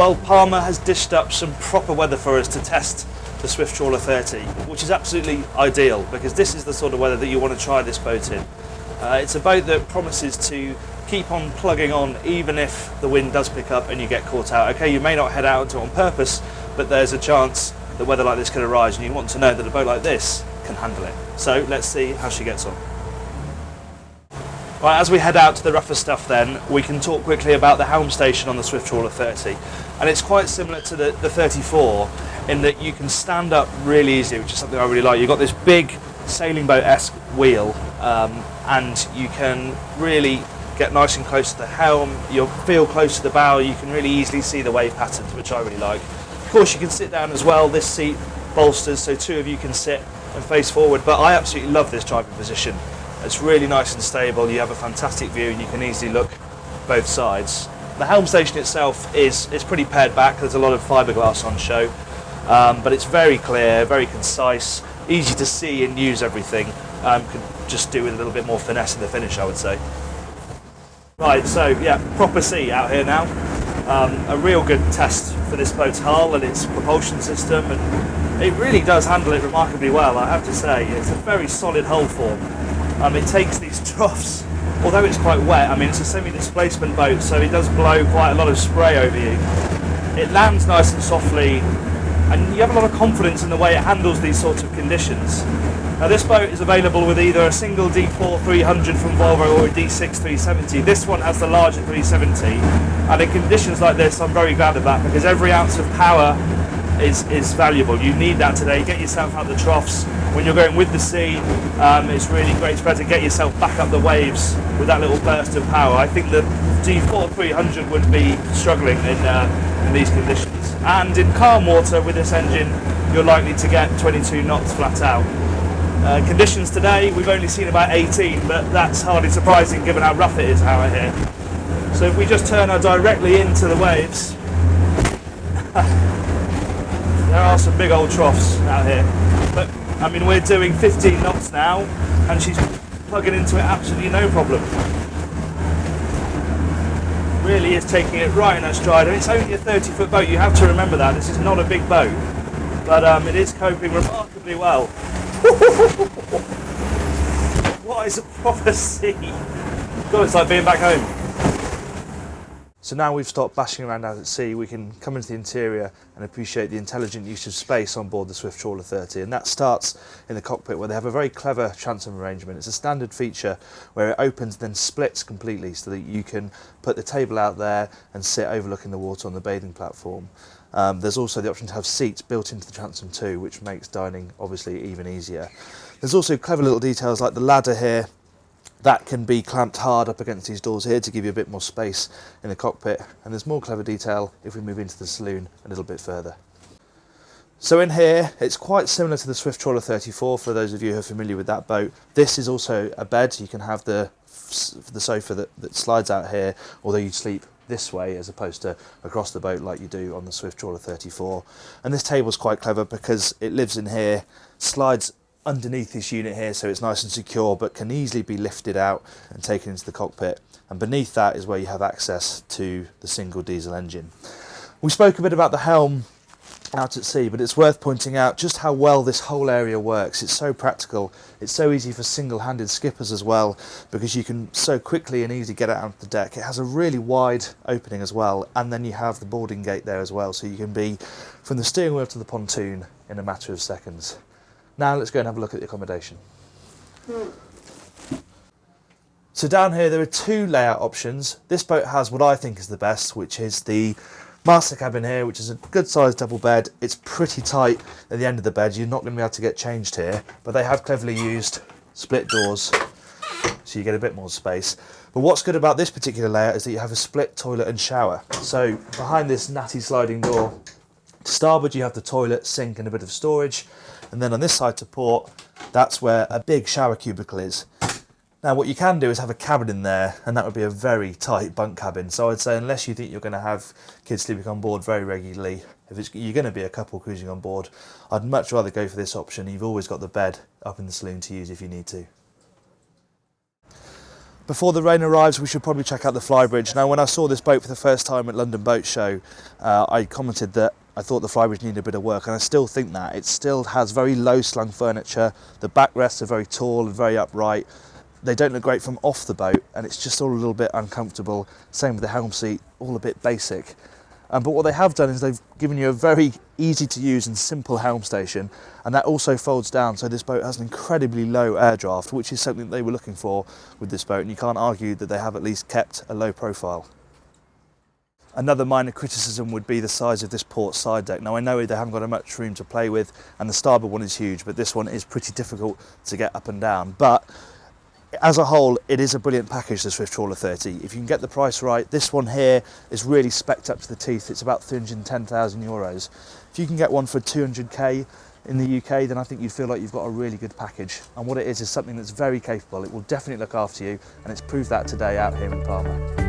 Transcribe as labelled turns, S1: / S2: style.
S1: Well, Palma has dished up some proper weather for us to test the Swift Trawler 30, which is absolutely ideal because this is the sort of weather that you want to try this boat in. It's a boat that promises to keep on plugging on even if the wind does pick up and you get caught out. Okay, you may not head out into it on purpose, but there's a chance that weather like this could arise, and you want to know that a boat like this can handle it. So let's see how she gets on. Right, as we head out to the rougher stuff then, we can talk quickly about the helm station on the Swift Trawler 30. And it's quite similar to the 34 in that you can stand up really easily, which is something I really like. You've got this big sailing boat-esque wheel, and you can really get nice and close to the helm. You'll feel close to the bow. You can really easily see the wave patterns, which I really like. Of course, you can sit down as well. This seat bolsters so two of you can sit and face forward, but I absolutely love this driving position. It's really nice and stable. You have a fantastic view and you can easily look both sides. The helm station itself is pretty pared back. There's a lot of fiberglass on show, but it's very clear, very concise, easy to see and use everything. Could just do with a little bit more finesse in the finish, I would say. Right, so yeah, proper sea out here now. A real good test for this boat's hull and its propulsion system, and it really does handle it remarkably well, I have to say. It's a very solid hull form. It takes these troughs, although it's quite wet. I mean, it's a semi-displacement boat, so it does blow quite a lot of spray over you. It lands nice and softly, and you have a lot of confidence in the way it handles these sorts of conditions. Now, this boat is available with either a single D4 300 from Volvo or a D6 370. This one has the larger 370, and in conditions like this, I'm very glad of that, because every ounce of power is valuable. You need that today. Get yourself out the troughs. When you're going with the sea, it's really great to be able to get yourself back up the waves with that little burst of power. I think the D4 300 would be struggling in these conditions. And in calm water with this engine, you're likely to get 22 knots flat out. Conditions today, we've only seen about 18, but that's hardly surprising given how rough it is out here. So if we just turn her directly into the waves, there are some big old troughs out here. But I mean, we're doing 15 knots now, and she's plugging into it absolutely no problem. Really is taking it right in her stride. And it's only a 30-foot boat, you have to remember that. This is not a big boat, but it is coping remarkably well. What is a proper sea? God, it's like being back home. So now we've stopped bashing around out at sea, we can come into the interior and appreciate the intelligent use of space on board the Swift Trawler 30, and that starts in the cockpit, where they have a very clever transom arrangement. It's a standard feature where it opens and then splits completely so that you can put the table out there and sit overlooking the water on the bathing platform. There's also the option to have seats built into the transom too, which makes dining obviously even easier. There's also clever little details like the ladder here that can be clamped hard up against these doors here to give you a bit more space in the cockpit, and there's more clever detail if we move into the saloon a little bit further. So in here, it's quite similar to the Swift Trawler 34 for those of you who are familiar with that boat. This is also a bed. You can have the sofa that slides out here, although you sleep this way as opposed to across the boat like you do on the Swift Trawler 34. And this table's quite clever because it lives in here, slides underneath this unit here, so it's nice and secure, but can easily be lifted out and taken into the cockpit. And beneath that is where you have access to the single diesel engine. We spoke a bit about the helm out at sea, but it's worth pointing out just how well this whole area works. It's so practical. It's so easy for single-handed skippers as well, because you can so quickly and easily get out onto the deck. It has a really wide opening as well, and then you have the boarding gate there as well, so you can be from the steering wheel to the pontoon in a matter of seconds. Now let's go and have a look at the accommodation. So down here there are two layout options. This boat has what I think is the best, which is the master cabin here, which is a good sized double bed. It's pretty tight at the end of the bed. You're not going to be able to get changed here, but they have cleverly used split doors so you get a bit more space. But what's good about this particular layout is that you have a split toilet and shower. So behind this natty sliding door to starboard you have the toilet, sink and a bit of storage. And then on this side to port, that's where a big shower cubicle is. Now what you can do is have a cabin in there, and that would be a very tight bunk cabin. So I'd say unless you think you're going to have kids sleeping on board very regularly, if you're going to be a couple cruising on board, I'd much rather go for this option. You've always got the bed up in the saloon to use if you need to. Before the rain arrives, we should probably check out the Flybridge. Now, when I saw this boat for the first time at London Boat Show, I commented that I thought the Flybridge needed a bit of work, and I still think that. It still has very low slung furniture, the backrests are very tall and very upright, they don't look great from off the boat, and it's just all a little bit uncomfortable. Same with the helm seat, all a bit basic. But what they have done is they've given you a very easy to use and simple helm station, and that also folds down, so this boat has an incredibly low air draft, which is something that they were looking for with this boat, and you can't argue that they have at least kept a low profile. Another minor criticism would be the size of this port side deck. Now, I know they haven't got much room to play with, and the starboard one is huge, but this one is pretty difficult to get up and down. But as a whole, it is a brilliant package, the Swift Trawler 30. If you can get the price right, this one here is really specced up to the teeth. It's about 310,000 euros. If you can get one for 200k in the UK, then I think you'd feel like you've got a really good package. And what it is something that's very capable. It will definitely look after you, and it's proved that today out here in Palma.